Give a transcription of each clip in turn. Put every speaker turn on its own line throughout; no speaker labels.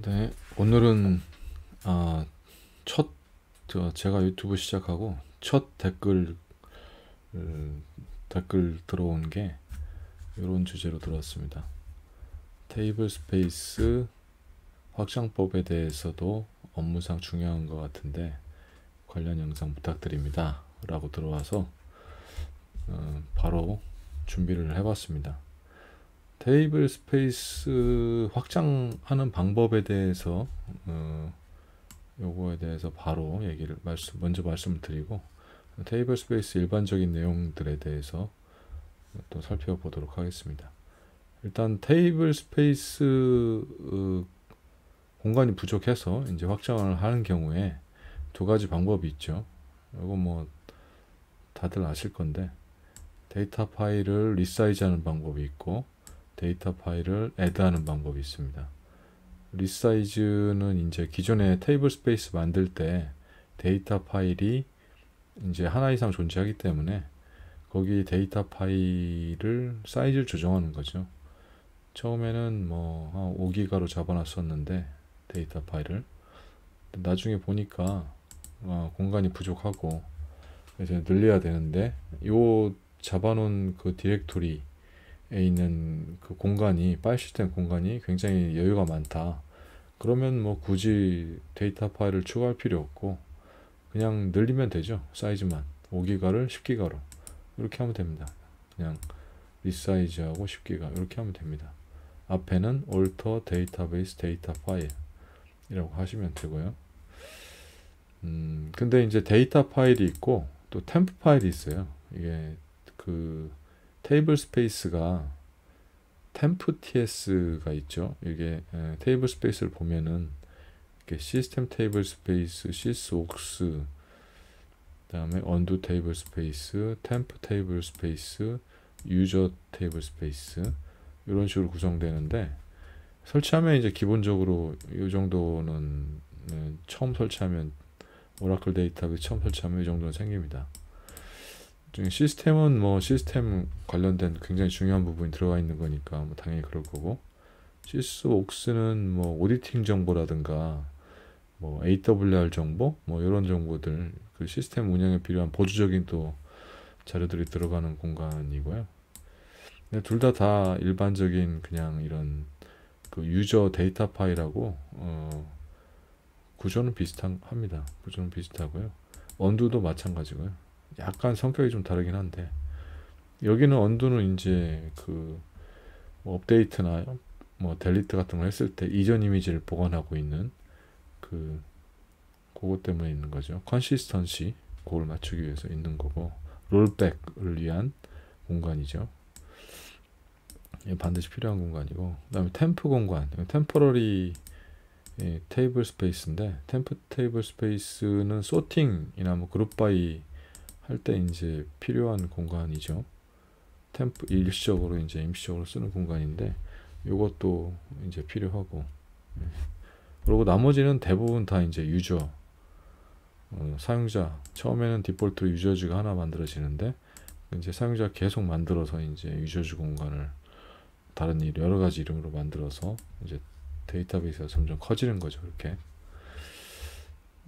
네, 오늘은 첫 제가 유튜브 시작하고 첫 댓글 들어온 게 이런 주제로 들어왔습니다. 테이블 스페이스 확장법에 대해서도 업무상 중요한 것 같은데 관련 영상 부탁드립니다. 라고 들어와서 바로 준비를 해봤습니다. 테이블 스페이스 확장하는 방법에 대해서 요거에 대해서 바로 먼저 말씀을 드리고 테이블 스페이스 일반적인 내용들에 대해서 또 살펴보도록 하겠습니다. 일단 테이블 스페이스 공간이 부족해서 이제 확장을 하는 경우에 두 가지 방법이 있죠. 이거 뭐 다들 아실 건데 데이터 파일을 리사이즈하는 방법이 있고 데이터 파일을 애드하는 방법이 있습니다. 리사이즈는 이제 기존에 테이블 스페이스 만들 때 데이터 파일이 이제 하나 이상 존재하기 때문에 거기 데이터 파일을 사이즈를 조정하는 거죠. 처음에는 뭐 한 5기가로 잡아놨었는데 데이터 파일을 나중에 보니까 공간이 부족하고 그래서 늘려야 되는데 요 잡아놓은 그 디렉토리에 있는 그 공간이 파일 시스템 공간이 굉장히 여유가 많다. 그러면 뭐 굳이 데이터 파일을 추가할 필요 없고 그냥 늘리면 되죠. 사이즈만 5기가를 10기가로 이렇게 하면 됩니다. 그냥 리사이즈하고 10기가 이렇게 하면 됩니다. 앞에는 alter database data file 이라고 하시면 되고요. 근데 이제 데이터 파일이 있고 또 템프 파일이 있어요. 이게 그 테이블 스페이스가 템프 ts가 있죠. 이게 테이블 스페이스를 보면은 이렇게 시스템 테이블 스페이스, sysaux, 그다음에 undo 테이블 스페이스, 템프 테이블 스페이스, 유저 테이블 스페이스 이런 식으로 구성되는데 설치하면 이제 기본적으로 이 정도는 처음 설치하면 오라클 데이터베이스 처음 설치하면 이 정도는 생깁니다. 시스템은 뭐 시스템 관련된 굉장히 중요한 부분이 들어가 있는 거니까 뭐 당연히 그럴 거고 sysaux는 뭐 오디팅 정보라든가 뭐 AWR 정보 뭐 이런 정보들 그 시스템 운영에 필요한 보조적인 또 자료들이 들어가는 공간이고요. 둘 다 일반적인 그냥 이런 그 유저 데이터 파일하고 구조는 비슷합니다. 구조는 비슷하고요. 언두도 마찬가지고요. 약간 성격이 좀 다르긴 한데 여기는 언두는 이제 그 뭐 업데이트나 뭐 델리트 같은 걸 했을 때 이전 이미지를 보관하고 있는 그것 때문에 있는 거죠. 컨시스턴시 그걸 맞추기 위해서 있는 거고 롤백을 위한 공간이죠. 반드시 필요한 공간이고 그다음에 템프 공간, 템포러리 테이블 스페이스인데 템프 테이블 스페이스는 소팅이나 뭐 그룹 바이 할 때 이제 필요한 공간이죠. 템프 일시적으로 이제 임시적으로 쓰는 공간인데 이것도 이제 필요하고 그리고 나머지는 대부분 다 이제 유저 사용자 처음에는 디폴트 유저즈가 하나 만들어지는데 이제 사용자 계속 만들어서 이제 유저즈 공간을 다른 여러 가지 이름으로 만들어서 이제 데이터베이스가 점점 커지는 거죠. 이렇게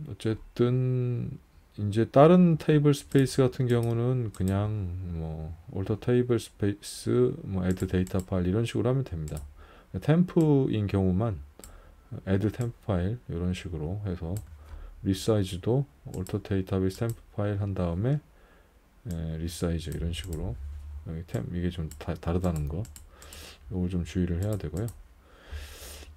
어쨌든 이제 다른 테이블 스페이스 같은 경우는 그냥 뭐 alter 테이블 스페이스 뭐 add 데이터 파일 이런 식으로 하면 됩니다. 템프인 경우만 add 템프 파일 이런 식으로 해서 리사이즈도 alter 데이터베이스 템프 파일 한 다음에 리사이즈 이런 식으로 이게 좀 다르다는 거 이걸 좀 주의를 해야 되고요.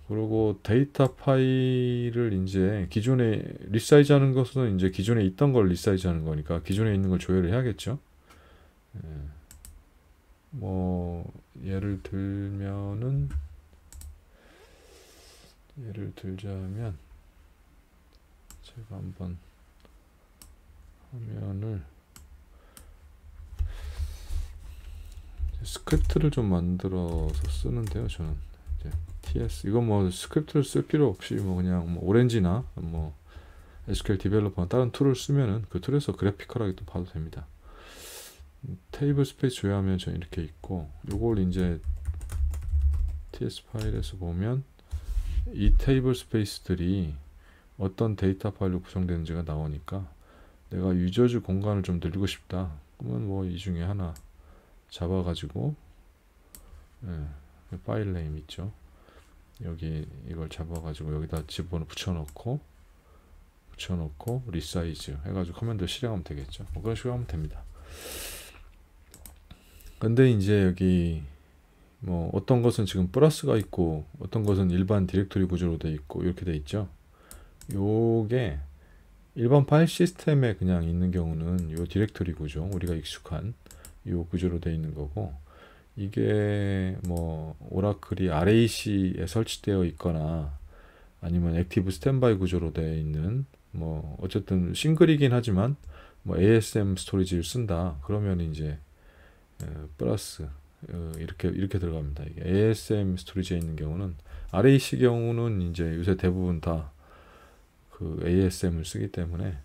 그리고 데이터 파일을 이제 기존에 리사이즈 하는 것은 이제 기존에 있던 걸 리사이즈 하는 거니까 기존에 있는 걸 조회를 해야겠죠. 뭐 예를 들자면 제가 한번 화면을 스크립트를 좀 만들어서 쓰는데요. 저는 이제 TS 이거 뭐 스크립트를 쓸 필요 없이 뭐 그냥 뭐 오렌지나 뭐 SQL 디벨로퍼나 다른 툴을 쓰면은 그 툴에서 그래피컬하게 또 봐도 됩니다. 테이블 스페이스 조회하면 저는 이렇게 있고 요걸 이제 TS 파일에서 보면 이 테이블 스페이스들이 어떤 데이터 파일로 구성되는지가 나오니까 내가 유저주 공간을 좀 늘리고 싶다. 그러면 뭐 이 중에 하나 잡아가지고 파일 네임 있죠. 여기 이걸 잡아가지고 여기다 집어넣어 붙여놓고 리사이즈 해가지고 커맨드 실행하면 되겠죠. 뭐 그런 식으로 하면 됩니다. 근데 이제 여기 뭐 어떤 것은 지금 플러스가 있고 어떤 것은 일반 디렉토리 구조로 돼 있고 이렇게 돼 있죠. 요게 일반 파일 시스템에 그냥 있는 경우는 요 디렉토리 구조, 우리가 익숙한 요 구조로 돼 있는 거고, 이게 뭐 오라클이 RAC에 설치되어 있거나 아니면 액티브 스탠바이 구조로 되어 있는 뭐 어쨌든 싱글이긴 하지만 뭐 ASM 스토리지를 쓴다 그러면 이제 플러스 이렇게 들어갑니다. 이게 ASM 스토리지에 있는 경우는, RAC 경우는 이제 요새 대부분 다 그 ASM을 쓰기 때문에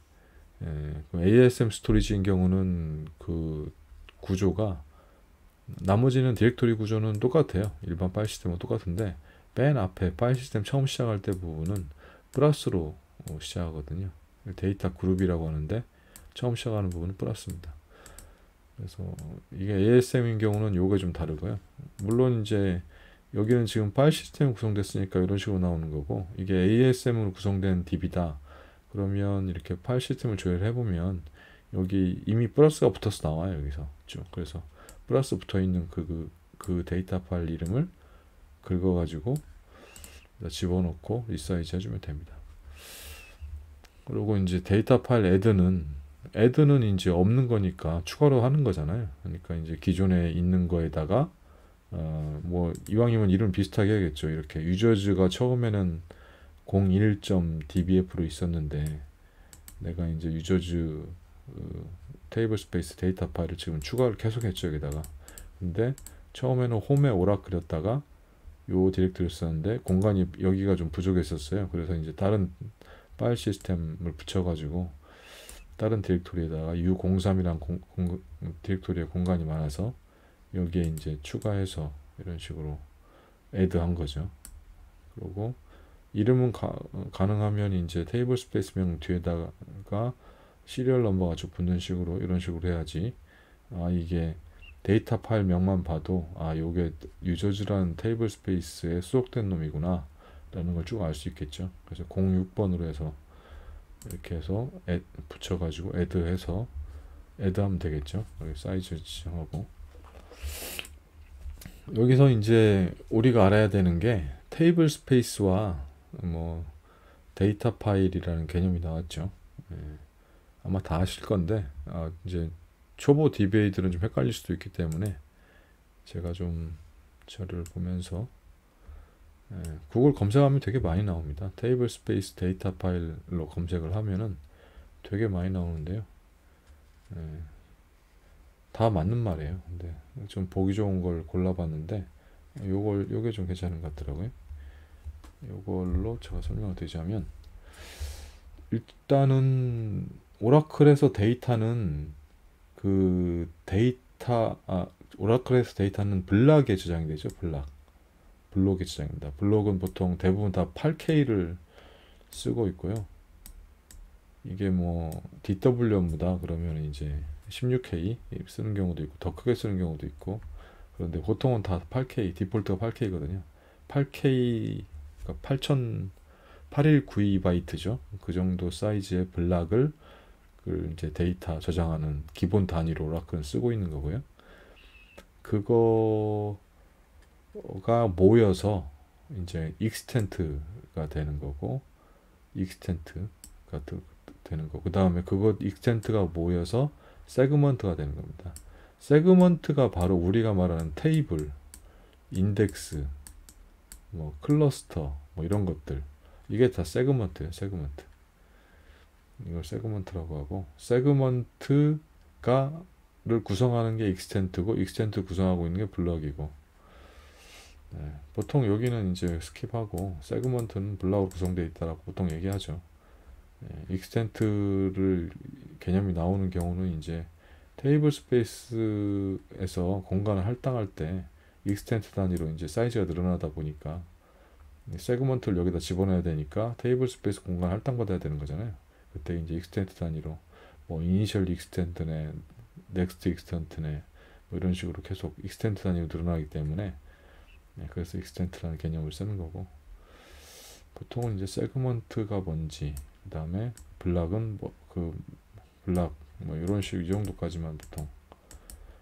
그 ASM 스토리지인 경우는 그 구조가, 나머지는 디렉토리 구조는 똑같아요. 일반 파일 시스템은 똑같은데 맨 앞에 파일 시스템 처음 시작할 때 부분은 플러스로 시작하거든요. 데이터 그룹이라고 하는데 처음 시작하는 부분은 플러스입니다. 그래서 이게 ASM인 경우는 요게 좀 다르고요. 물론 이제 여기는 지금 파일 시스템이 구성됐으니까 이런 식으로 나오는 거고, 이게 ASM으로 구성된 DB다 그러면 이렇게 파일 시스템을 조회를 해보면 여기 이미 플러스가 붙어서 나와요. 여기서 쭉. 그래서 플러스 붙어있는 그 데이터 파일 이름을 긁어가지고 집어넣고 리사이즈 해주면 됩니다. 그리고 이제 데이터 파일 애드는 이제 없는 거니까 추가로 하는 거잖아요. 그러니까 이제 기존에 있는 거에다가 뭐 이왕이면 이름 비슷하게 해야겠죠. 이렇게 유저즈가 처음에는 01.dbf로 있었는데 내가 이제 유저즈 테이블 스페이스 데이터 파일을 지금 추가를 계속했죠. 여기다가. 근데 처음에는 홈에 오라클이었다가 요 디렉토리를 썼는데 공간이 여기가 좀 부족했었어요. 그래서 이제 다른 파일 시스템을 붙여가지고 다른 디렉토리에다가 U03이란 디렉토리에 공간이 많아서 여기에 이제 추가해서 이런 식으로 애드한 거죠. 그리고 이름은 가능하면 이제 테이블 스페이스명 뒤에다가 시리얼 넘버가 쭉 붙는 식으로 이런 식으로 해야지, 이게 데이터 파일 명만 봐도 요게 유저즈라는 테이블 스페이스에 수록된 놈이구나 라는 걸 쭉 알 수 있겠죠. 그래서 06번으로 해서 이렇게 해서 붙여가지고 애드해서 애드하면 되겠죠. 여기 사이즈 지정하고, 여기서 이제 우리가 알아야 되는 게 테이블 스페이스와 뭐 데이터 파일이라는 개념이 나왔죠. 아마 다 아실 건데 이제 초보 DBA들은 좀 헷갈릴 수도 있기 때문에 제가 좀 저를 보면서 구글 검색하면 되게 많이 나옵니다. 테이블 스페이스 데이터 파일로 검색을 하면은 되게 많이 나오는데요. 다 맞는 말이에요. 근데 좀 보기 좋은 걸 골라봤는데 요게 좀 괜찮은 것 같더라고요. 요걸로 제가 설명을 드리자면, 일단은 오라클에서 데이터는 오라클에서 데이터는 블락에 저장이 되죠. 블록에 저장입니다. 블록은 보통 대부분 다 8K를 쓰고 있고요. 이게 뭐 DW 업무다 그러면 이제 16K 쓰는 경우도 있고 더 크게 쓰는 경우도 있고, 그런데 보통은 다 8K, 디폴트가 8K거든요. 8K, 그러니까 8192바이트죠. 그 정도 사이즈의 블락을 이제 데이터 저장하는 기본 단위로 오라클은 쓰고 있는 거고요. 그거가 모여서 이제 익스텐트가 되는 거고, 그 다음에 그거 익스텐트가 모여서 세그먼트가 되는 겁니다. 세그먼트가 바로 우리가 말하는 테이블, 인덱스, 뭐 클러스터, 뭐 이런 것들, 이게 다 세그먼트예요. 세그먼트. 이걸 세그먼트라고 하고, 세그먼트를 구성하는 게 익스텐트고, 익스텐트 구성하고 있는 게 블럭이고, 보통 여기는 이제 스킵하고 세그먼트는 블럭으로 구성되어 있다라고 보통 얘기하죠. 익스텐트를 개념이 나오는 경우는 이제 테이블 스페이스에서 공간을 할당할 때 익스텐트 단위로 이제 사이즈가 늘어나다 보니까 세그먼트를 여기다 집어넣어야 되니까 테이블 스페이스 공간 할당받아야 되는 거잖아요. 그때 이제 익스텐트 단위로 뭐 이니셜 익스텐트네, 넥스트 익스텐트네 뭐 이런 식으로 계속 익스텐트 단위로 늘어나기 때문에 그래서 익스텐트라는 개념을 쓰는 거고, 보통은 이제 세그먼트가 뭔지, 그 다음에 블락은 뭐 그 블락 뭐 이런 식 이 정도까지만 보통.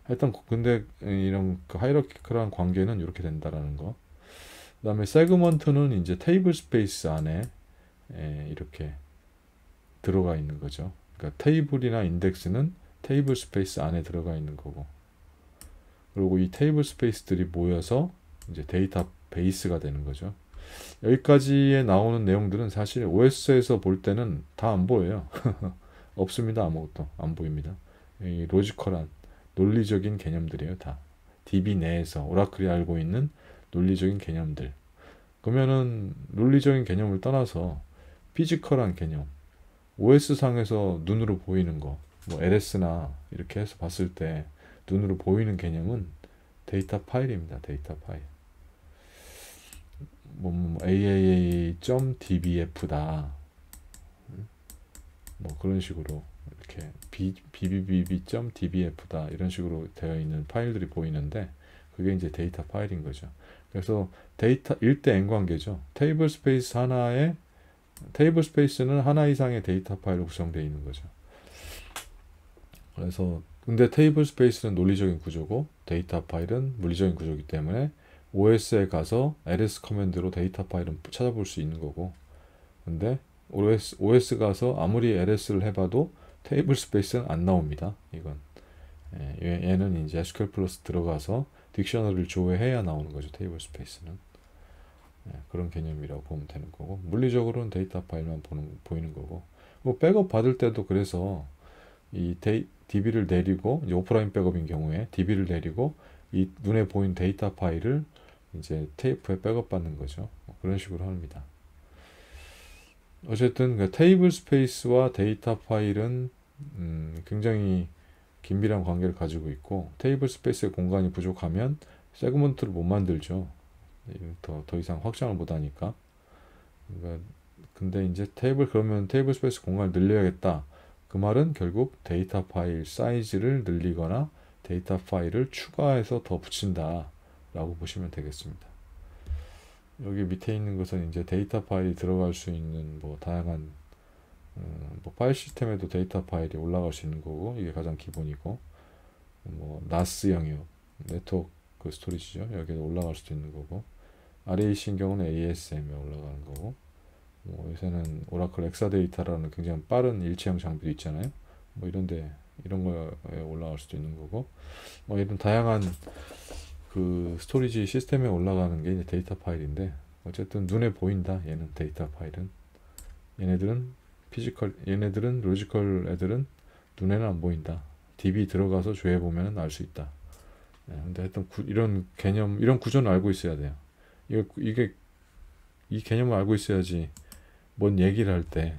하여튼 근데 이런 그 하이라키컬한 관계는 이렇게 된다라는 거. 그 다음에 세그먼트는 이제 테이블 스페이스 안에 이렇게 들어가 있는 거죠. 그러니까 테이블이나 인덱스는 테이블 스페이스 안에 들어가 있는 거고, 그리고 이 테이블 스페이스들이 모여서 이제 데이터 베이스가 되는 거죠. 여기까지에 나오는 내용들은 사실 OS에서 볼 때는 다 안 보여요. 없습니다. 아무것도 안 보입니다. 이 로지컬한 논리적인 개념들이에요. 다 DB 내에서 오라클이 알고 있는 논리적인 개념들. 그러면은 논리적인 개념을 떠나서 피지컬한 개념, OS 상에서 눈으로 보이는 거, 뭐 LS나 이렇게 해서 봤을 때 눈으로 보이는 개념은 데이터 파일입니다. 데이터 파일. 뭐 aaa.dbf다. 뭐 그런 식으로 이렇게 bbb.dbf다 이런 식으로 되어 있는 파일들이 보이는데, 그게 이제 데이터 파일인 거죠. 그래서 데이터 1대 n 관계죠. 테이블 스페이스 하나에, 테이블 스페이스는 하나 이상의 데이터 파일로 구성되어 있는 거죠. 그래서 근데 테이블 스페이스는 논리적인 구조고 데이터 파일은 물리적인 구조이기 때문에 OS에 가서 ls 커맨드로 데이터 파일은 찾아볼 수 있는 거고, 근데 OS 가서 아무리 ls를 해봐도 테이블 스페이스는 안 나옵니다. 이건 얘는 이제 SQL 플러스 들어가서 딕셔너리를 조회해야 나오는 거죠. 테이블 스페이스는 그런 개념이라고 보면 되는 거고, 물리적으로는 데이터 파일만 보이는 거고, 뭐 백업 받을 때도 그래서 이 DB를 내리고, 이제 오프라인 백업인 경우에 DB를 내리고 이 눈에 보이는 데이터 파일을 이제 테이프에 백업 받는 거죠. 그런 식으로 합니다. 어쨌든 그 테이블 스페이스와 데이터 파일은 굉장히 긴밀한 관계를 가지고 있고, 테이블 스페이스의 공간이 부족하면 세그먼트를 못 만들죠. 더 이상 확장을 못 하니까. 그러니까 근데 이제 그러면 테이블 스페이스 공간을 늘려야겠다. 그 말은 결국 데이터 파일 사이즈를 늘리거나 데이터 파일을 추가해서 더 붙인다 라고 보시면 되겠습니다. 여기 밑에 있는 것은 이제 데이터 파일이 들어갈 수 있는 뭐 다양한 뭐 파일 시스템에도 데이터 파일이 올라갈 수 있는 거고, 이게 가장 기본이고, 뭐 NAS 영역, 네트워크 스토리지죠. 여기에 올라갈 수도 있는 거고, RAC인 경우는 ASM에 올라가는 거고, 뭐 요새는 오라클 엑사데이터라는 굉장히 빠른 일체형 장비도 있잖아요. 뭐 이런 거에 올라갈 수도 있는 거고, 뭐 이런 다양한 그 스토리지 시스템에 올라가는 게 이제 데이터 파일인데, 어쨌든 눈에 보인다. 얘는 데이터 파일은. 얘네들은 로지컬 애들은 눈에는 안 보인다. DB 들어가서 조회 보면 알 수 있다. 근데 하여튼 이런 개념, 이런 구조는 알고 있어야 돼요. 이 개념을 알고 있어야지 뭔 얘기를 할 때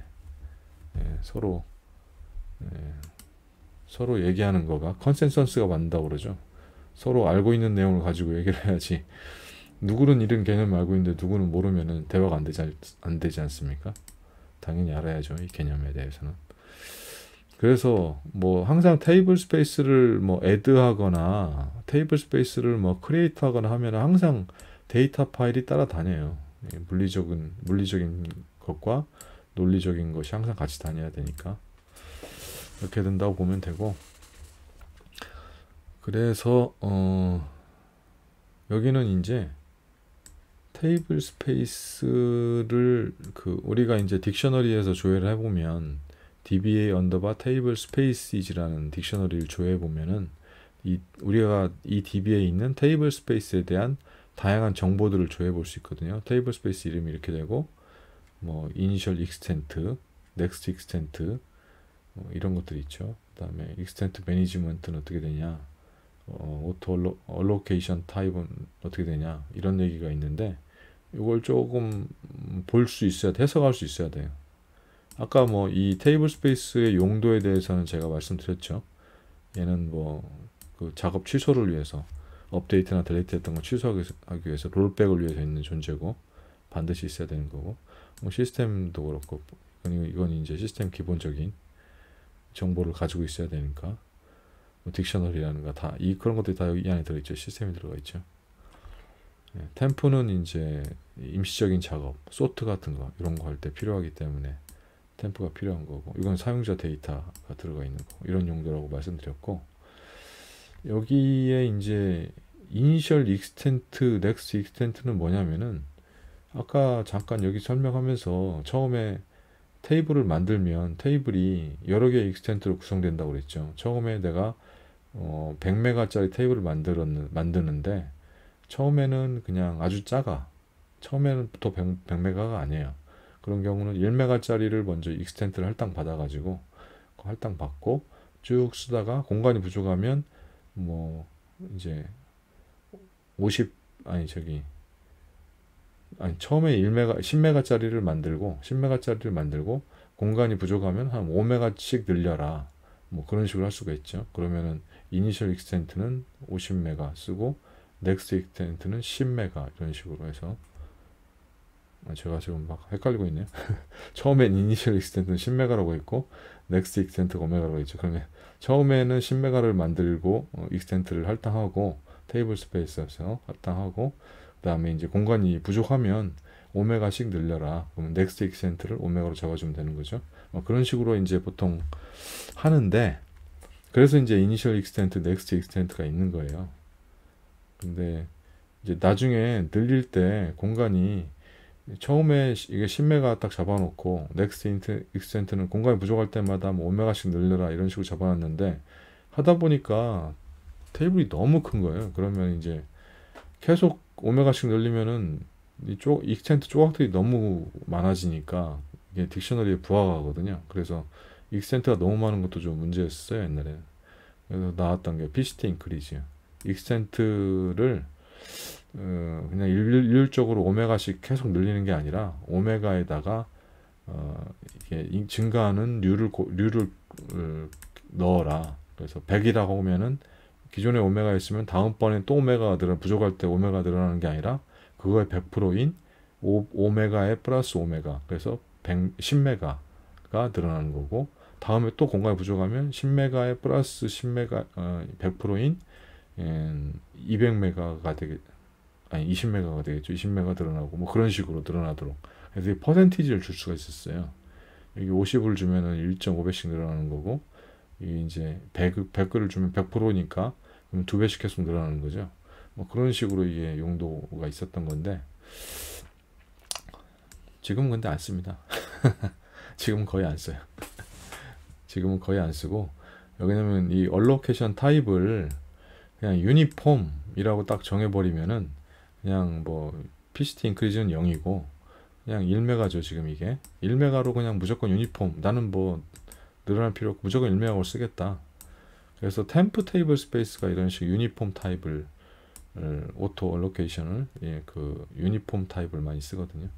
서로 얘기하는 거가 컨센서스가 맞는다고 그러죠. 서로 알고 있는 내용을 가지고 얘기를 해야지, 누구는 이런 개념을 알고 있는데 누구는 모르면은 대화가 안 되지 않습니까? 당연히 알아야죠, 이 개념에 대해서는. 그래서 뭐 항상 테이블 스페이스를 뭐 애드하거나 테이블 스페이스를 뭐 크리에이트 하거나 하면 항상 데이터 파일이 따라다녀요. 물리적인 것과 논리적인 것이 항상 같이 다녀야 되니까 이렇게 된다고 보면 되고, 그래서 여기는 이제 테이블 스페이스를 우리가 이제 딕셔너리에서 조회를 해보면 dba 언더바 테이블 스페이스이즈라는 딕셔너리를 조회해 보면은 우리가 이 db에 있는 테이블 스페이스에 대한 다양한 정보들을 조회해 볼 수 있거든요. 테이블 스페이스 이름이 이렇게 되고, 뭐 이니셜 익스텐트, 넥스트 익스텐트 이런 것들이 있죠. 그 다음에 익스텐트 매니지먼트는 어떻게 되냐, 오토 얼로케이션 타입은 어떻게 되냐, 이런 얘기가 있는데, 이걸 조금 볼 수 있어야 돼, 해석할 수 있어야 돼요. 아까 뭐 이 테이블 스페이스의 용도에 대해서는 제가 말씀드렸죠. 얘는 뭐 그 작업 취소를 위해서, 업데이트나 델리트 했던 거 취소하기 위해서 롤백을 위해서 있는 존재고, 반드시 있어야 되는 거고, 뭐 시스템도 그렇고, 이건 이제 시스템 기본적인 정보를 가지고 있어야 되니까, 뭐 딕셔너리라는가 그런 것들이 다 이 안에 들어있죠. 시스템이 들어가 있죠. 템프는 이제 임시적인 작업, 소트 같은 거 이런 거 할 때 필요하기 때문에 템프가 필요한 거고, 이건 사용자 데이터가 들어가 있는 거, 이런 용도라고 말씀드렸고, 여기에 이제 이니셜 익스텐트, 넥스트 익스텐트는 뭐냐면은 아까 잠깐 여기 설명하면서 처음에 테이블을 만들면 테이블이 여러 개의 익스텐트로 구성된다고 그랬죠. 처음에 내가 100메가짜리 테이블을 만드는데 처음에는 그냥 아주 작아. 처음에는 또 100메가가 아니에요. 그런 경우는 1메가짜리를 먼저 익스텐트를 할당 받아가지고 할당 받고 쭉 쓰다가 공간이 부족하면 뭐 이제 50 아니 저기 아니 처음에 10메가짜리를 만들고 공간이 부족하면 한 5메가씩 늘려라. 뭐 그런 식으로 할 수가 있죠. 그러면은 이니셜 익스텐트는 50메가 쓰고 넥스트 익스텐트는 10메가 이런 식으로 해서, 제가 지금 막 헷갈리고 있네요. 처음엔 이니셜 익스텐트는 10메가라고 했고 넥스트 익스텐트가 5메가라고 했죠. 그러면 처음에는 10메가를 만들고 익스텐트를 할당하고 테이블 스페이스에서 할당하고, 그 다음에 이제 공간이 부족하면 5메가씩 늘려라. 그러면 넥스트 익스텐트를 5메가로 적어주면 되는 거죠. 그런 식으로 이제 보통 하는데, 그래서 이제 이니셜 익스텐트, 넥스트 익스텐트가 있는 거예요. 근데 이제 나중에 늘릴 때 공간이 처음에 이게 10메가 딱 잡아놓고 넥스트 익스텐트는 공간이 부족할 때마다 뭐 5메가씩 늘려라 이런 식으로 잡아놨는데, 하다 보니까 테이블이 너무 큰 거예요. 그러면 이제 계속 5메가씩 늘리면은 이쪽 익스텐트 조각들이 너무 많아지니까 이게 딕셔너리에 부하가거든요. 그래서 익스텐트가 너무 많은 것도 좀 문제였어요, 옛날에. 그래서 나왔던 게 PCT 인크리즈. 익스텐트를 그냥 일률적으로 5메가씩 계속 늘리는 게 아니라 5메가에다가 이게 증가하는 류를 넣어라. 그래서 100이라고 하면은 기존에 5메가 있으면 다음번에 또 5메가가 부족할 때 5메가 늘어나는 게 아니라 그거의 100%인 5메가에 플러스 5메가, 그래서 10메가가 늘어나는 거고, 다음에 또 공간이 부족하면 10메가에 플러스 10메가 100%인 200메가가 아니 20메가가 되겠죠. 20메가 늘어나고 뭐 그런 식으로 늘어나도록. 그래서 이 퍼센티지를 줄 수가 있었어요. 여기 50을 주면은 1.5배씩 늘어나는 거고, 이게 이제 100을 주면 100%니까 그럼 2배씩 계속 늘어나는 거죠. 뭐 그런 식으로 이게 용도가 있었던 건데, 지금은 근데 안 씁니다. 지금은 거의 안 써요. 지금은 거의 안 쓰고, 여기는 이 얼로케이션 타입을 그냥 유니폼이라고 딱 정해버리면은 그냥 뭐 PCT 인크리즈는 0이고 그냥 1메가죠. 지금 이게 1메가로 그냥 무조건 유니폼, 나는 뭐 늘어날 필요 없고 무조건 1메가로 쓰겠다. 그래서 템프 테이블 스페이스가 이런 식 유니폼 타입을 오토 얼로케이션을 그 유니폼 타입을 많이 쓰거든요.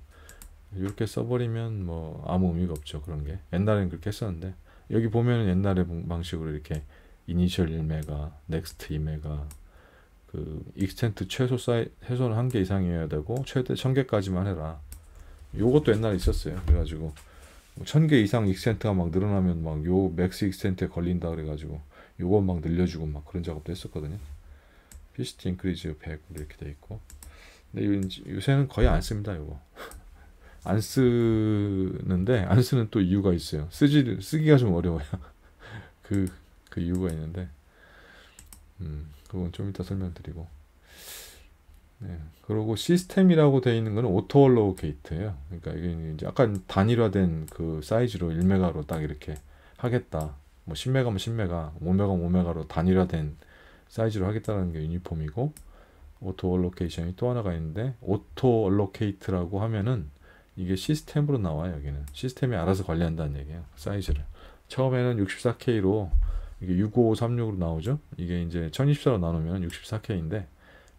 이렇게 써버리면 뭐 아무 의미가 없죠. 그런 게 옛날에는 그렇게 했었는데, 여기 보면 옛날의 방식으로 이렇게 이니셜 1메가, 넥스트 2메가, 그 익스텐트 최소는 1개 이상이어야 되고 최대 1000개까지만 해라. 요것도 옛날에 있었어요. 그래가지고 1000개 이상 익스텐트가 막 늘어나면 막 요 맥스 익스텐트에 걸린다 그래가지고 요거 막 늘려주고 막 그런 작업도 했었거든요. PCT 인크리즈 100 이렇게 돼 있고. 근데 요새는 거의 안 씁니다. 요거 안 쓰는데, 안 쓰는 또 이유가 있어요. 쓰기가 좀 어려워요. 그 이유가 있는데, 그건 좀 이따 설명드리고. 네. 그리고 시스템이라고 되어 있는 거는 오토 얼로케이트예요. 그러니까 이게 이제 약간 단일화된 그 사이즈로 1메가로 딱 이렇게 하겠다. 뭐 10메가면 10메가, 5메가면 5메가로 단일화된 사이즈로 하겠다는 게 유니폼이고, 오토 얼로케이션이 또 하나가 있는데, 오토 얼로케이트라고 하면은 이게 시스템으로 나와요. 여기는 시스템이 알아서 관리한다는 얘기예요. 사이즈를 처음에는 64K로 이게 65536으로 나오죠. 이게 이제 1024로 나누면 64K인데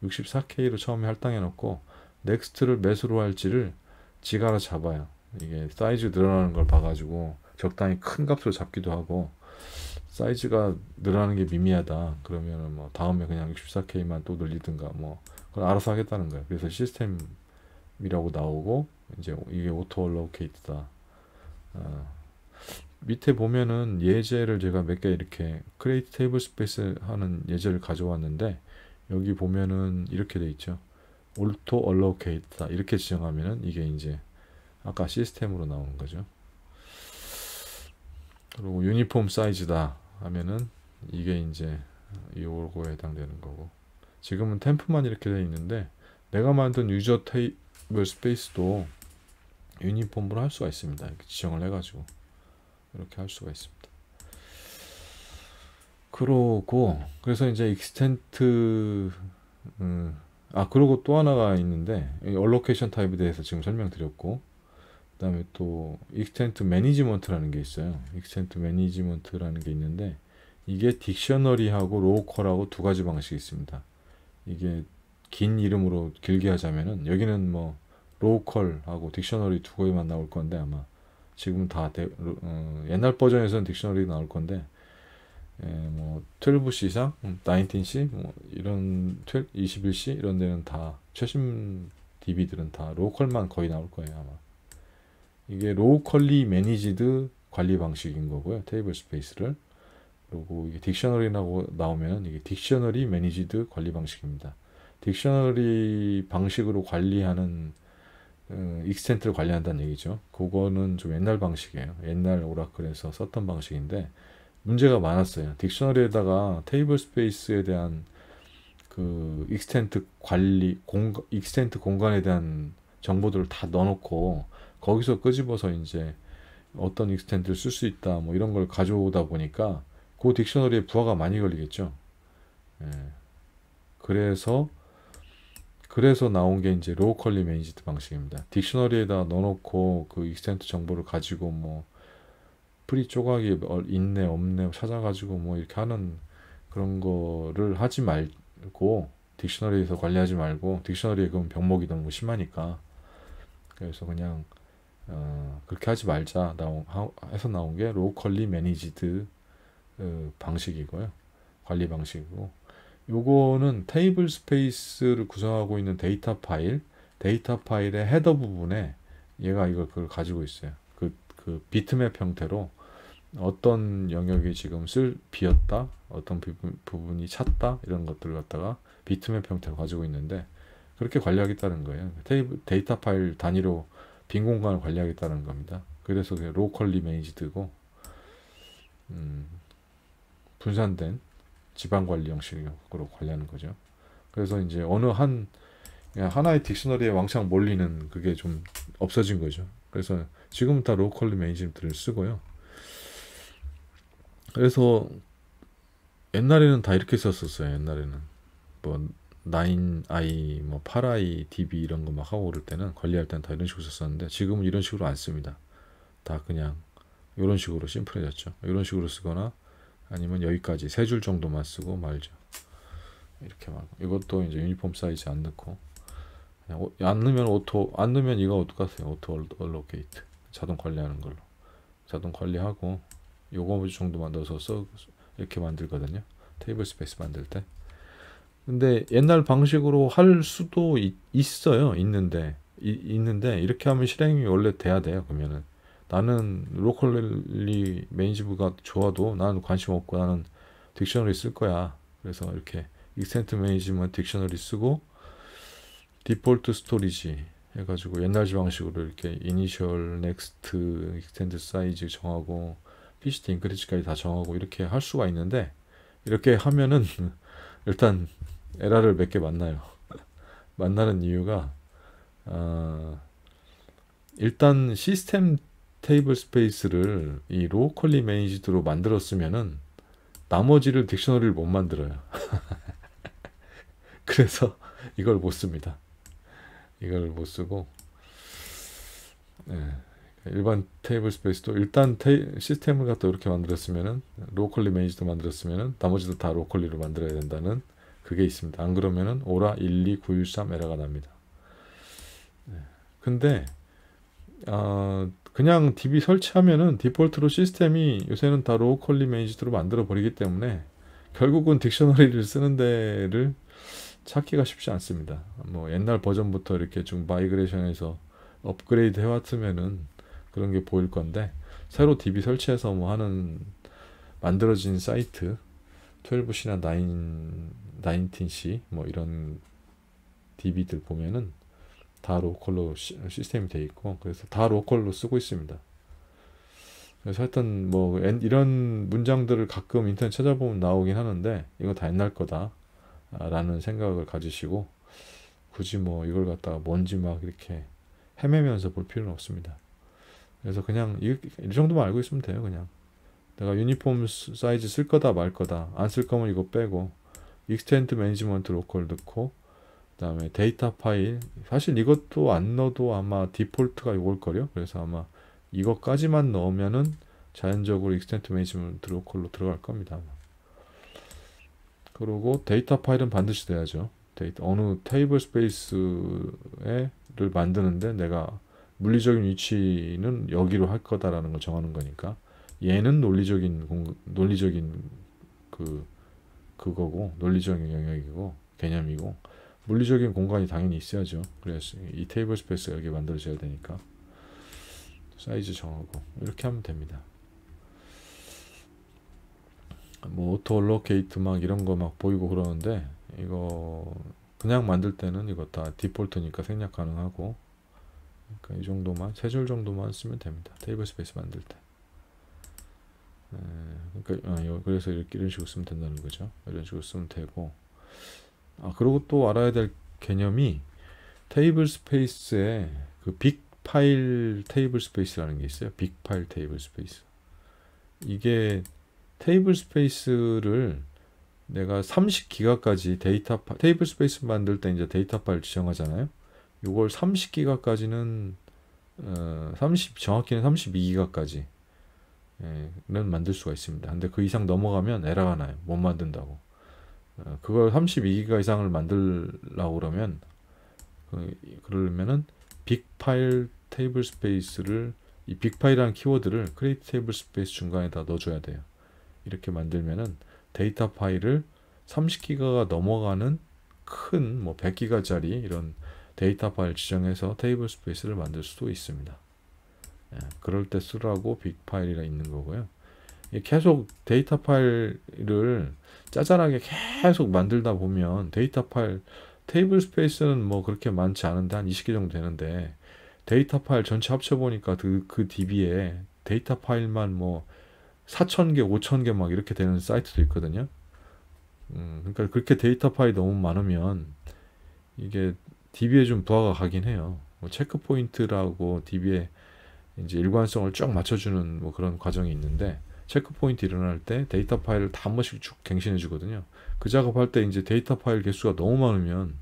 64K로 처음에 할당해 놓고 넥스트를 몇으로 할지를 지가 알아서 잡아요. 이게 사이즈 늘어나는 걸 봐가지고 적당히 큰 값으로 잡기도 하고, 사이즈가 늘어나는 게 미미하다 그러면은 뭐 다음에 그냥 64K만 또 늘리든가 뭐 그걸 알아서 하겠다는 거예요. 그래서 시스템 이라고 나오고 이제 이게 오토 얼로케이트다. 밑에 보면은 예제를 제가 몇 개 이렇게 크리에이트 테이블 스페이스 하는 예제를 가져왔는데 여기 보면은 이렇게 돼 있죠. 오토 얼로케이트다 이렇게 지정하면은 이게 이제 아까 시스템으로 나오는 거죠. 그리고 유니폼 사이즈다 하면은 이게 이제 요거에 해당되는 거고, 지금은 템프만 이렇게 돼 있는데 내가 만든 유저 테이블 스페이스도 유니폼으로 할 수가 있습니다. 이렇게 지정을 해가지고 이렇게 할 수가 있습니다. 그러고 그래서 이제 익스텐트 그리고 또 하나가 있는데 얼로케이션 타입에 대해서 지금 설명드렸고, 그 다음에 또 익스텐트 매니지먼트라는 게 있어요. 익스텐트 매니지먼트라는 게 있는데 이게 딕셔너리하고 로컬하고 두 가지 방식이 있습니다. 이게 긴 이름으로 길게 하자면은 여기는 뭐 로컬하고 딕셔너리 두 개만 나올 건데 아마 지금은 다 옛날 버전에서는 딕셔너리 나올 건데 뭐 12C 이상, 19C 뭐 이런 21C 이런 데는 다 최신 DB들은 다 로컬만 거의 나올 거예요 아마. 이게 로컬리 매니지드 관리 방식인 거고요, 테이블 스페이스를. 그리고 이게 딕셔너리라고 나오면 이게 딕셔너리 매니지드 관리 방식입니다. 딕셔너리 방식으로 관리하는 익스텐트를 관리한다는 얘기죠. 그거는 좀 옛날 방식이에요. 옛날 오라클에서 썼던 방식인데 문제가 많았어요. 딕셔너리에다가 테이블 스페이스에 대한 그 익스텐트 관리, 익스텐트 공간에 대한 정보들을 다 넣어놓고 거기서 끄집어서 이제 어떤 익스텐트를 쓸 수 있다 뭐 이런 걸 가져오다 보니까 그 딕셔너리에 부하가 많이 걸리겠죠. 예. 그래서 나온 게 이제 로컬리 매니지드 방식입니다. 딕셔너리에다 넣어놓고 그 익스텐트 정보를 가지고 뭐 프리 조각이 있네 없네 찾아가지고 뭐 이렇게 하는 그런 거를 하지 말고, 딕셔너리에서 관리하지 말고, 딕셔너리에 그럼 병목이 너무 심하니까 그래서 그냥 그렇게 하지 말자 해서 나온 게 로컬리 매니지드 방식이고요. 관리 방식이고, 요거는 테이블 스페이스를 구성하고 있는 데이터 파일의 헤더 부분에 얘가 그걸 가지고 있어요. 그 비트맵 형태로 어떤 영역이 지금 비었다, 어떤 부분이 찼다 이런 것들을 갖다가 비트맵 형태로 가지고 있는데 그렇게 관리하겠다는 거예요. 데이터 파일 단위로 빈 공간을 관리하겠다는 겁니다. 그래서 로컬리 매니지드고 분산된 지방 관리 형식으로 관리하는 거죠. 그래서 이제 하나의 딕셔너리에 왕창 몰리는 그게 좀 없어진 거죠. 그래서 지금은 다 로컬리 매니지먼트를 쓰고요. 그래서 옛날에는 다 이렇게 썼었어요. 옛날에는 뭐 9i, 뭐 8i, db 이런 거 막 하고 그럴 때는 관리할 때는 다 이런 식으로 썼었는데 지금은 이런 식으로 안 씁니다. 다 그냥 이런 식으로 심플해졌죠. 이런 식으로 쓰거나 아니면 여기까지 3줄 정도만 쓰고 말죠. 이렇게 말고 이것도 이제 유니폼 사이즈 안 넣고 그냥 안 넣으면 이거 어떡하세요? 오토 얼로케이트 자동 관리하는 걸로 자동 관리하고 요거 정도만 넣어서 이렇게 만들거든요. 테이블 스페이스 만들 때. 근데 옛날 방식으로 할 수도 있어요. 있는데 이렇게 하면 실행이 원래 돼야 돼요. 그러면은 나는 로컬리 매니지브가 좋아도 나는 관심 없고 나는 딕셔너리 쓸 거야. 그래서 이렇게 익스텐트 매니지먼트 딕셔너리 쓰고 디폴트 스토리지 해가지고 옛날 방식으로 이렇게 이니셜, 넥스트, 익스텐드 사이즈 정하고 PCT 인크리지까지 다 정하고 이렇게 할 수가 있는데 이렇게 하면은 일단 에러를 몇 개 만나요. 만나는 이유가 일단 시스템 테이블 스페이스를 이 로컬리 매니지드로 만들었으면은 나머지를 딕셔너리를 못 만들어요. 그래서 이걸 못 씁니다. 이걸 못 쓰고 일반 테이블 스페이스도 일단 시스템을 갖다 이렇게 만들었으면은 로컬리 매니지드 만들었으면은 나머지도 다 로컬리로 만들어야 된다는 그게 있습니다. 안 그러면은 오라 12913 에러가 납니다. 근데 그냥 DB 설치하면은 디폴트로 시스템이 요새는 다 로컬리 매니지드로 만들어 버리기 때문에 결국은 딕셔너리를 쓰는 데를 찾기가 쉽지 않습니다. 뭐 옛날 버전부터 이렇게 좀 마이그레이션해서 업그레이드 해왔으면은 그런 게 보일 건데, 새로 DB 설치해서 뭐 하는 만들어진 사이트 12C나 19C 뭐 이런 DB들 보면은 다 로컬로 시스템이 돼 있고, 그래서 다 로컬로 쓰고 있습니다. 그래서 하여튼 뭐 이런 문장들을 가끔 인터넷 찾아보면 나오긴 하는데, 이거 다 옛날 거다 라는 생각을 가지시고, 굳이 뭐 이걸 갖다가 뭔지 막 이렇게 헤매면서 볼 필요는 없습니다. 그래서 그냥 이 정도만 알고 있으면 돼요. 그냥 내가 유니폼 사이즈 쓸 거다 말 거다, 안 쓸 거면 이거 빼고, 익스텐드 매니지먼트 로컬 넣고, 그 다음에 데이터 파일, 사실 이것도 안 넣어도 아마 디폴트가 이걸 거려. 그래서 아마 이것까지만 넣으면은 자연적으로 익스텐드 매니지먼트 로컬로 들어갈 겁니다. 아마. 그리고 데이터 파일은 반드시 돼야죠. 어느 테이블 스페이스를 만드는데 내가 물리적인 위치는 여기로 할 거다라는 걸 정하는 거니까, 얘는 논리적인 그거고, 논리적인 영역이고 개념이고, 물리적인 공간이 당연히 있어야죠. 그래서 이 테이블 스페이스가 여기 만들어져야 되니까 사이즈 정하고 이렇게 하면 됩니다. 뭐 오토 로케이트 막 이런 거 막 보이고 그러는데, 이거 그냥 만들 때는 이거 다 디폴트니까 생략 가능하고, 그러니까 이 정도만, 세 줄 정도만 쓰면 됩니다. 테이블 스페이스 만들 때. 그러니까 그래서 이런 식으로 쓰면 된다는 거죠. 이런 식으로 쓰면 되고, 그리고 또 알아야 될 개념이, 테이블 스페이스에 그 빅 파일 테이블 스페이스라는 게 있어요. 빅 파일 테이블 스페이스. 이게 테이블 스페이스를 내가 30기가까지 테이블 스페이스 만들 때 이제 데이터 파일 지정하잖아요. 이걸 30기가까지는 정확히는 32기가까지 는 만들 수가 있습니다. 근데 그 이상 넘어가면 에러가 나요. 못 만든다고. 그걸 32기가 이상을 만들려고 그러면, 그러면은 빅 파일 테이블 스페이스를, 이 빅 파일이라는 키워드를 크리에이트 테이블 스페이스 중간에다 넣어줘야 돼요. 이렇게 만들면은 데이터 파일을 30기가가 넘어가는 큰 뭐 100기가짜리 이런 데이터 파일 지정해서 테이블 스페이스를 만들 수도 있습니다. 그럴 때 쓰라고 빅 파일이라 있는 거고요. 계속 데이터 파일을 짜잘하게 계속 만들다 보면 테이블 스페이스는 뭐 그렇게 많지 않은데 한 20개 정도 되는데, 데이터 파일 전체 합쳐보니까 그 DB에 데이터 파일만 뭐 4,000개, 5,000개 막 이렇게 되는 사이트도 있거든요. 그러니까 그렇게 데이터 파일이 너무 많으면 이게 DB에 좀 부하가 가긴 해요. 뭐 체크 포인트라고 DB에 이제 일관성을 쫙 맞춰주는 뭐 그런 과정이 있는데, 체크 포인트 일어날 때 데이터 파일을 다 한 번씩 쭉 갱신해 주거든요. 그 작업할 때 이제 데이터 파일 개수가 너무 많으면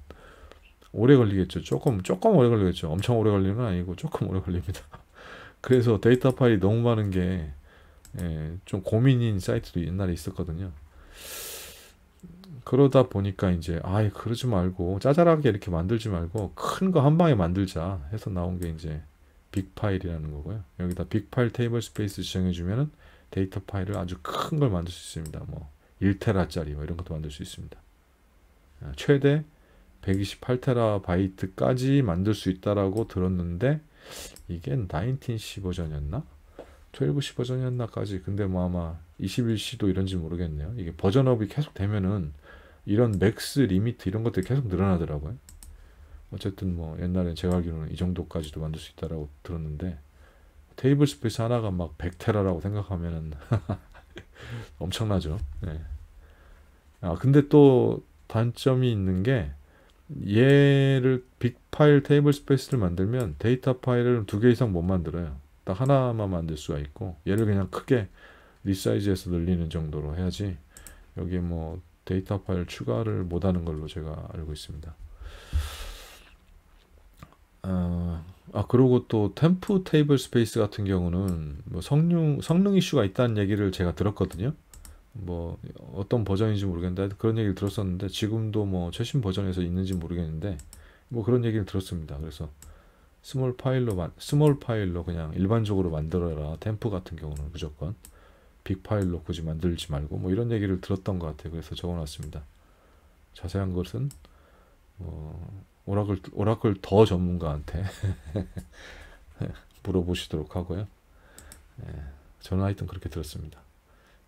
오래 걸리겠죠. 조금 오래 걸리겠죠. 엄청 오래 걸리는 건 아니고 조금 오래 걸립니다. 그래서 데이터 파일이 너무 많은 게 좀 고민인 사이트도 옛날에 있었거든요. 그러다 보니까 이제 그러지 말고 짜잘하게 이렇게 만들지 말고 큰 거 한 방에 만들자 해서 나온 게 이제 빅 파일이라는 거고요. 여기다 빅 파일 테이블 스페이스 지정해 주면은 데이터 파일을 아주 큰 걸 만들 수 있습니다. 뭐 1테라짜리 뭐 이런 것도 만들 수 있습니다. 최대 128테라바이트까지 만들 수 있다라고 들었는데, 이게 19C 버전이었나? 12C 버전이었나까지. 근데 뭐 아마 21C도 이런지 모르겠네요. 이게 버전업이 계속 되면은 이런 맥스 리미트 이런 것들이 계속 늘어나더라고요. 어쨌든 뭐 옛날에 제가 알기로는 이 정도까지도 만들 수 있다라고 들었는데, 테이블 스페이스 하나가 막 100테라라고 생각하면은 엄청나죠. 네. 근데 또 단점이 있는 게, 얘를 빅 파일 테이블 스페이스를 만들면 데이터 파일을 2개 이상 못 만들어요. 딱 하나만 만들 수가 있고, 얘를 그냥 크게 리사이즈해서 늘리는 정도로 해야지, 여기 뭐 데이터 파일 추가를 못하는 걸로 제가 알고 있습니다. 그리고 또 템프 테이블 스페이스 같은 경우는 뭐 성능 이슈가 있다는 얘기를 제가 들었거든요. 뭐 어떤 버전인지 모르겠는데 그런 얘기를 들었었는데, 지금도 뭐 최신 버전에서 있는지 모르겠는데 뭐 그런 얘기를 들었습니다. 그래서 스몰 파일로 그냥 일반적으로 만들어라. 템프 같은 경우는 무조건 빅 파일로 굳이 만들지 말고, 뭐 이런 얘기를 들었던 것 같아요. 그래서 적어놨습니다. 자세한 것은 오라클 더 전문가한테 물어보시도록 하고요. 예, 저는 하여튼 그렇게 들었습니다.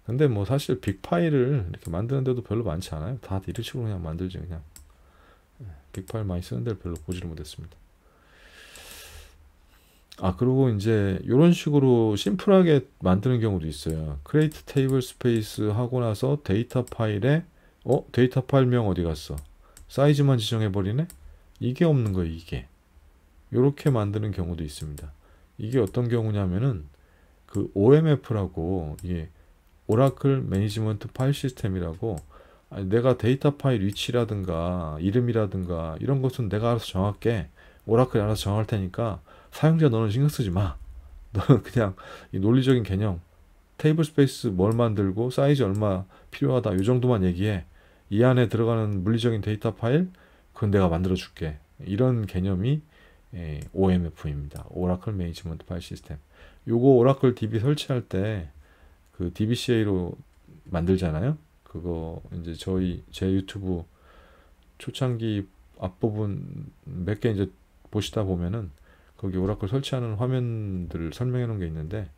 근데 뭐 사실 빅파일을 이렇게 만드는데도 별로 많지 않아요. 다 이런 식으로 그냥 만들지 그냥. 빅파일 많이 쓰는 데를 별로 보지를 못했습니다. 그리고 이제 이런 식으로 심플하게 만드는 경우도 있어요. create table space 하고 나서 데이터 파일에 데이터 파일명 어디 갔어? 사이즈만 지정해 버리네? 이게 없는 거예요, 이게. 이렇게 만드는 경우도 있습니다. 이게 어떤 경우냐면은 그 OMF라고 이게 오라클 매니지먼트 파일 시스템이라고 내가 데이터 파일 위치라든가 이름이라든가 이런 것은 내가 알아서 정할게. 오라클이 알아서 정할 테니까 사용자 너는 신경 쓰지 마. 너는 그냥 이 논리적인 개념 테이블 스페이스 뭘 만들고 사이즈 얼마 필요하다 이 정도만 얘기해. 이 안에 들어가는 물리적인 데이터 파일 그건 내가 만들어 줄게. 이런 개념이 OMF입니다. 오라클 매니지먼트 파일 시스템. 요거 오라클 DB 설치할 때 그 DBCA로 만들잖아요. 그거 이제 제 유튜브 초창기 앞부분 몇 개 이제 보시다 보면은 거기 오라클 설치하는 화면들을 설명해 놓은 게 있는데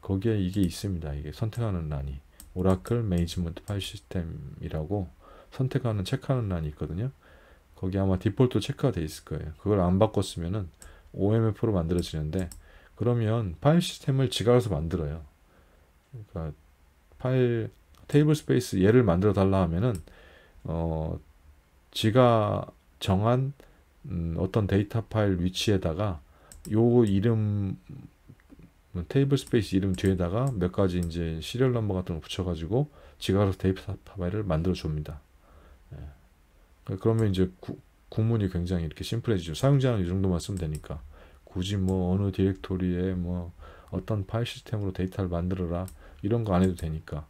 거기에 이게 있습니다. 이게 선택하는 란이 오라클 매니지먼트 파일 시스템이라고 선택하는 체크하는 란이 있거든요. 거기 아마 디폴트 체크가 돼 있을 거예요. 그걸 안 바꿨으면은 OMF로 만들어지는데 그러면 파일 시스템을 지가 알아서 만들어요. 그러니까 파일 테이블 스페이스 얘를 만들어 달라 하면은 지가 정한 어떤 데이터 파일 위치에다가 요 이름 테이블 스페이스 이름 뒤에다가 몇 가지 이제 시리얼 넘버 같은 거 붙여가지고 지가 알아서 데이터 파일을 만들어 줍니다. 그러면 이제 구문이 굉장히 이렇게 심플해지죠. 사용자는 이 정도만 쓰면 되니까 굳이 뭐 어느 디렉토리에 뭐 어떤 파일 시스템으로 데이터를 만들어라 이런 거 안 해도 되니까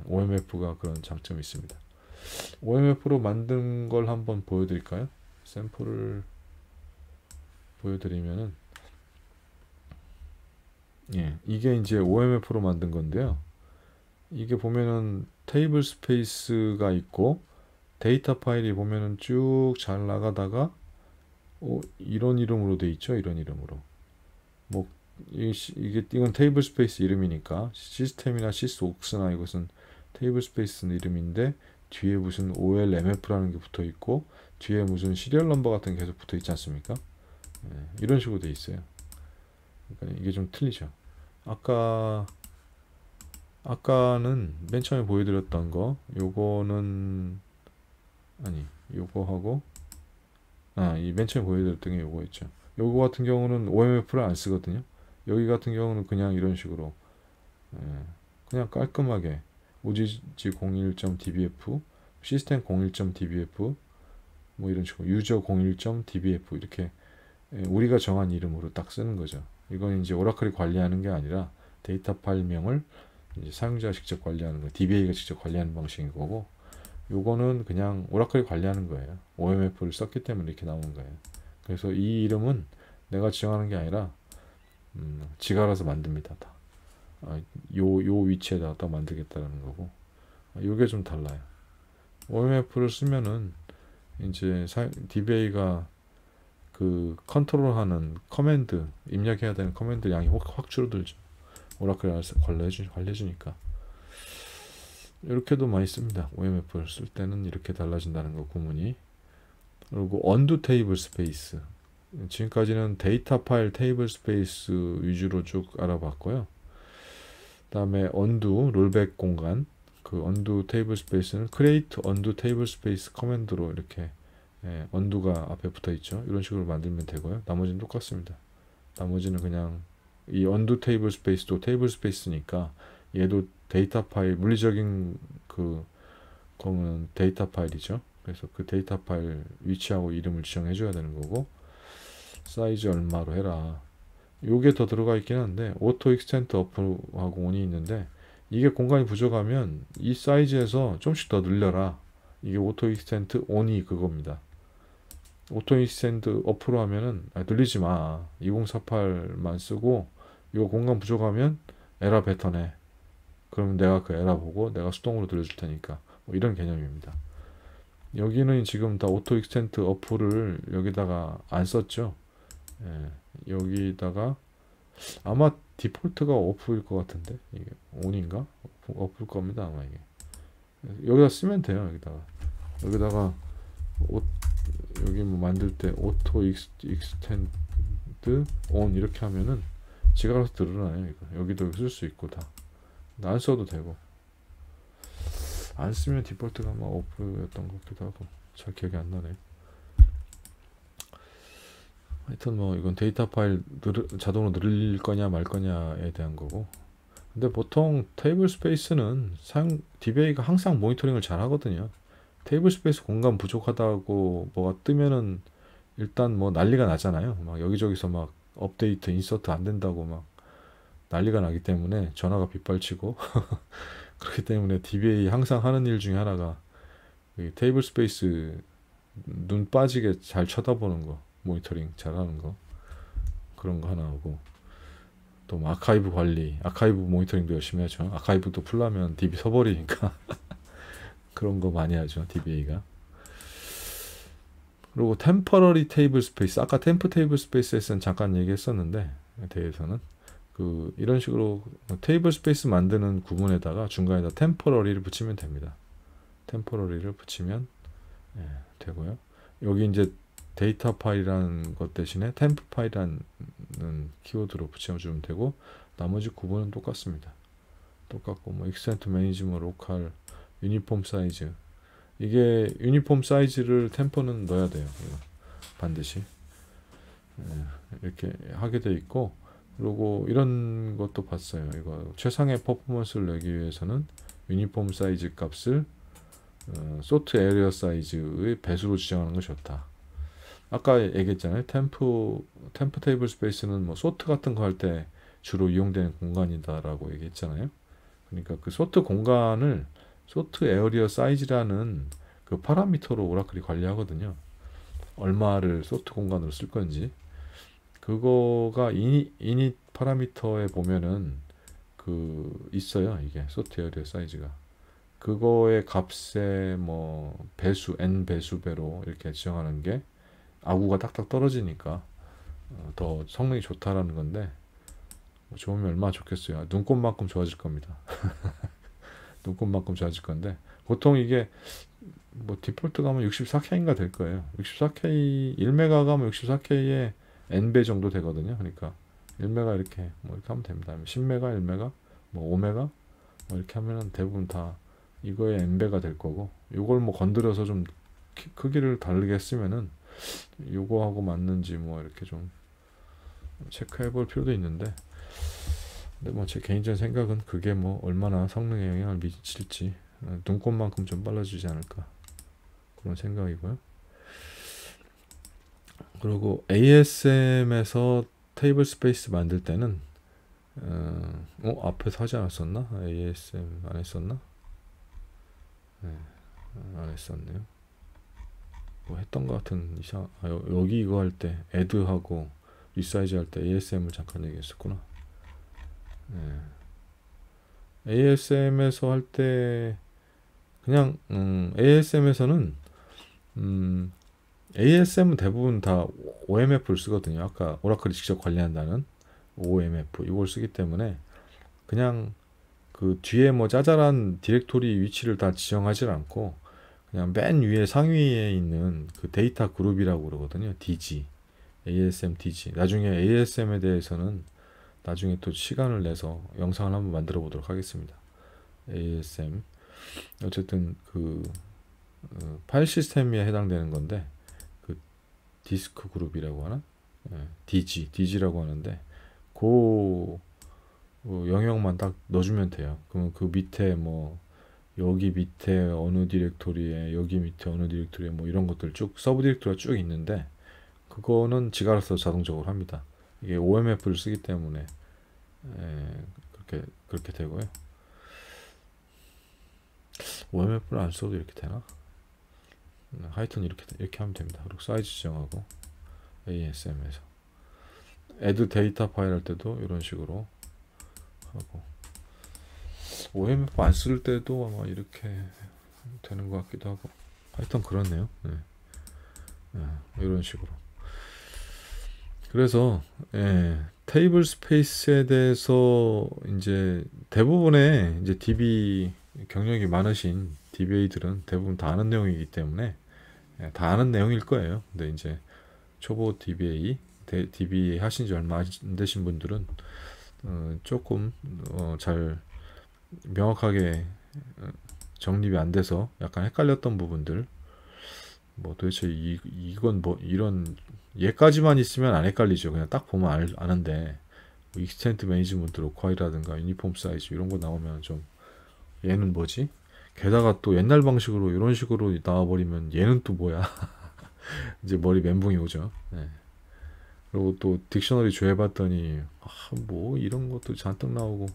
OMF가 그런 장점이 있습니다. OMF로 만든 걸 한번 보여드릴까요? 샘플을 보여드리면은 이게 이제 OMF로 만든 건데요. 이게 보면은 테이블 스페이스가 있고 데이터 파일이 보면은 쭉 잘 나가다가 이런 이름으로 돼 있죠. 이런 이름으로 뭐 이건 테이블 스페이스 이름이니까 시스템이나 시스옥스나 이것은 테이블 스페이스 이름인데 뒤에 무슨 OLMF라는 게 붙어 있고 뒤에 무슨 시리얼 넘버 같은 게 계속 붙어 있지 않습니까? 이런 식으로 돼 있어요. 그러니까 이게 좀 틀리죠. 아까는 맨 처음에 보여드렸던 거 요거는 요거하고 이 맨 처음에 보여드렸던 게 요거였죠. 요거 같은 경우는 OMF를 안 쓰거든요. 여기 같은 경우는 그냥 이런 식으로 그냥 깔끔하게 OGG 01.dbf 시스템 01.dbf 뭐 이런 식으로 유저 01.dbf 이렇게 우리가 정한 이름으로 딱 쓰는 거죠. 이건 이제 오라클이 관리하는 게 아니라 데이터 파일명을 이제 사용자가 직접 관리하는 거, DBA가 직접 관리하는 방식인 거고, 요거는 그냥 오라클이 관리하는 거예요. OMF를 썼기 때문에 이렇게 나오는 거예요. 그래서 이 이름은 내가 지정하는 게 아니라 지가 알아서 만듭니다. 다. 요 위치에다가 딱 만들겠다는 거고, 요게 좀 달라요. OMF를 쓰면은 이제 DBA가 그 컨트롤하는 커맨드 입력해야 되는 커맨드 양이 확 줄어들죠. 오라클이 알아서 관리해주니까. 이렇게도 많이 씁니다. OMF를 쓸 때는 이렇게 달라진다는 거 구문이. 그리고 undo 테이블 스페이스. 지금까지는 데이터 파일 테이블 스페이스 위주로 쭉 알아봤고요. 다음에 undo 롤백 공간. 그 undo 테이블 스페이스는 create undo 테이블 스페이스 커맨드로 이렇게 undo가 앞에 붙어 있죠. 이런 식으로 만들면 되고요. 나머지는 똑같습니다. 나머지는 그냥 이 undo 테이블 스페이스도 테이블 스페이스니까 얘도 데이터 파일 물리적인 거는 데이터 파일이죠. 그래서 그 데이터 파일 위치하고 이름을 지정해 줘야 되는 거고 사이즈 얼마로 해라. 요게 더 들어가 있긴 한데 오토 익스텐트 어프하고 온이 있는데 이게 공간이 부족하면 이 사이즈에서 좀씩 더 늘려라. 이게 오토 익스텐트 온이 그겁니다. 오토 익스텐트 어프로 하면은 늘리지 마. 2048만 쓰고 이거 공간 부족하면 에러 뱉어내. 그러면 내가 그 에러 보고 내가 수동으로 늘려줄 테니까 뭐 이런 개념입니다. 여기는 지금 다 오토 익스텐트 어플을 여기다가 안 썼죠. 예, 여기다가 아마 디폴트가 오프일 것 같은데 이게 온인가? 오프일 겁니다 아마 이게. 여기다 쓰면 돼요. 여기다가 오, 여기 뭐 만들 때 오토 익스텐드 온 이렇게 하면은 지가 알아서 드러나요. 이거 여기도 쓸 수 있고 다 안 써도 되고, 안 쓰면 디폴트가 아마 오프였던 것 같기도 하고 잘 기억이 안 나네요. 하여튼 뭐 이건 데이터 파일 자동으로 늘릴 거냐 말 거냐에 대한 거고, 근데 보통 테이블 스페이스는 DBA가 항상 모니터링을 잘 하거든요. 테이블 스페이스 공간 부족하다고 뭐가 뜨면은 일단 뭐 난리가 나잖아요. 막 여기저기서 막 업데이트 인서트 안 된다고 막 난리가 나기 때문에 전화가 빗발치고 그렇기 때문에 DBA 항상 하는 일 중에 하나가 이 테이블 스페이스 눈 빠지게 잘 쳐다보는 거, 모니터링 잘 하는 거, 그런 거 하나 하고, 또 뭐 아카이브 관리, 아카이브 모니터링도 열심히 하죠. 아카이브도 풀려면 DB 서버리니까 그런 거 많이 하죠, DBA가. 그리고 템퍼러리 테이블 스페이스, 아까 템프 테이블 스페이스에서는 잠깐 얘기했었는데 대해서는 이런 식으로 테이블 스페이스 만드는 구문에다가 중간에다 템퍼러리를 붙이면 됩니다. 템퍼러리를 붙이면 되고요. 여기 이제 데이터 파일이라는 것 대신에 템프 파일이라는 키워드로 붙여주면 되고, 나머지 구분은 똑같습니다. 똑같고 뭐 익스텐트 매니지먼트 로컬 유니폼 사이즈, 이게 유니폼 사이즈를 템퍼는 넣어야 돼요. 반드시 이렇게 하게 돼 있고, 그리고 이런 것도 봤어요. 이거 최상의 퍼포먼스를 내기 위해서는 유니폼 사이즈 값을 소트 에리어 사이즈의 배수로 지정하는 것이 좋다. 아까 얘기했잖아요. 템프 테이블 스페이스는 뭐 소트 같은 거 할 때 주로 이용되는 공간이다라고 얘기했잖아요. 그러니까 그 소트 공간을 소트 에어리어 사이즈라는 그 파라미터로 오라클이 관리하거든요. 얼마를 소트 공간으로 쓸 건지. 그거가 이닛 파라미터에 보면은 있어요. 이게 소트 에어리어 사이즈가. 그거의 값에 뭐 배수, n 배수배로 이렇게 지정하는 게 아구가 딱딱 떨어지니까 더 성능이 좋다라는 건데, 뭐 좋으면 얼마나 좋겠어요. 눈꽃만큼 좋아질 겁니다. 눈꽃만큼 좋아질 건데, 보통 이게 뭐 디폴트 가면 64K인가 될 거예요. 64K 1메가 가면 64K에 n배 정도 되거든요. 그러니까 1메가 이렇게 뭐 이렇게 하면 됩니다. 10메가, 1메가, 뭐 5메가 뭐 이렇게 하면은 대부분 다 이거의 n배가 될 거고, 이걸 뭐 건드려서 좀 크기를 다르게 했으면은 요거하고 맞는지 뭐 이렇게 좀 체크해 볼 필요도 있는데, 근데 뭐 제 개인적인 생각은 그게 뭐 얼마나 성능에 영향을 미칠지, 눈꽃만큼 좀 빨라지지 않을까 그런 생각이고요. 그리고 ASM에서 테이블 스페이스 만들 때는 앞에서 하지 않았었나? ASM 안 했었나? 네, 안 했었네요. 뭐 했던 것 같은 여기 이거 할 때 애드하고 리사이즈 할 때 ASM을 잠깐 얘기했었구나. ASM에서 할 때 그냥 ASM에서는 ASM은 대부분 다 OMF를 쓰거든요. 아까 오라클이 직접 관리한다는 OMF 이걸 쓰기 때문에 그냥 그 뒤에 뭐 짜잘한 디렉토리 위치를 다 지정하지 않고 그냥 맨 위에 상위에 있는 그 데이터 그룹이라고 그러거든요. DG, ASM DG. 나중에 ASM에 대해서는 나중에 또 시간을 내서 영상을 한번 만들어 보도록 하겠습니다. ASM 어쨌든 파일 시스템에 해당되는 건데 그 디스크 그룹이라고 하나? DG라고 하는데 그 영역만 딱 넣어주면 돼요. 그러면 그 밑에 뭐 여기 밑에 어느 디렉토리에 여기 밑에 어느 디렉토리에 뭐 이런 것들 쭉 서브 디렉토리가 쭉 있는데 그거는 지가 알아서 자동적으로 합니다. 이게 OMF를 쓰기 때문에 그렇게 되고요. OMF를 안 써도 이렇게 되나? 하여튼 이렇게 하면 됩니다. 그리고 사이즈 지정하고 ASM에서 add 데이터 파일 할 때도 이런 식으로 하고, OMF 안 쓸 때도 아마 이렇게 되는 것 같기도 하고. 하여튼 그렇네요. 네. 이런 식으로. 그래서 테이블 스페이스에 대해서 이제 대부분의 이제 DB 경력이 많으신 DBA들은 대부분 다 아는 내용이기 때문에 다 아는 내용일 거예요. 근데 이제 초보 DBA, DBA 하신 지 얼마 안 되신 분들은 조금 잘 명확하게 정립이 안 돼서 약간 헷갈렸던 부분들, 뭐 도대체 이건 뭐 이런 얘까지만 있으면 안 헷갈리죠. 그냥 딱 보면 아는데 뭐 익스텐트 매니지먼트 로컬이라든가 유니폼 사이즈 이런 거 나오면 좀 얘는 뭐지? 게다가 또 옛날 방식으로 이런 식으로 나와버리면 얘는 또 뭐야? 이제 머리 멘붕이 오죠. 네. 그리고 또 딕셔너리 조회봤더니 뭐 이런 것도 잔뜩 나오고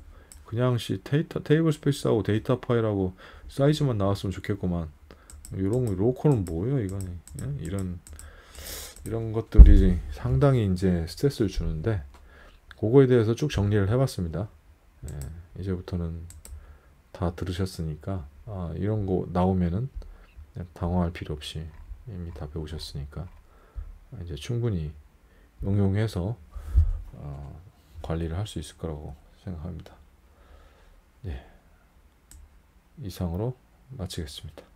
그냥 테이블 스페이스하고 데이터 파일하고 사이즈만 나왔으면 좋겠구만. 이런 로컬은 뭐예요, 이거는? 이런 것들이 상당히 이제 스트레스를 주는데 그거에 대해서 쭉 정리를 해봤습니다. 이제부터는 다 들으셨으니까 이런 거 나오면은 당황할 필요 없이 이미 다 배우셨으니까 이제 충분히 응용해서 관리를 할 수 있을 거라고 생각합니다. 네, 이상으로 마치겠습니다.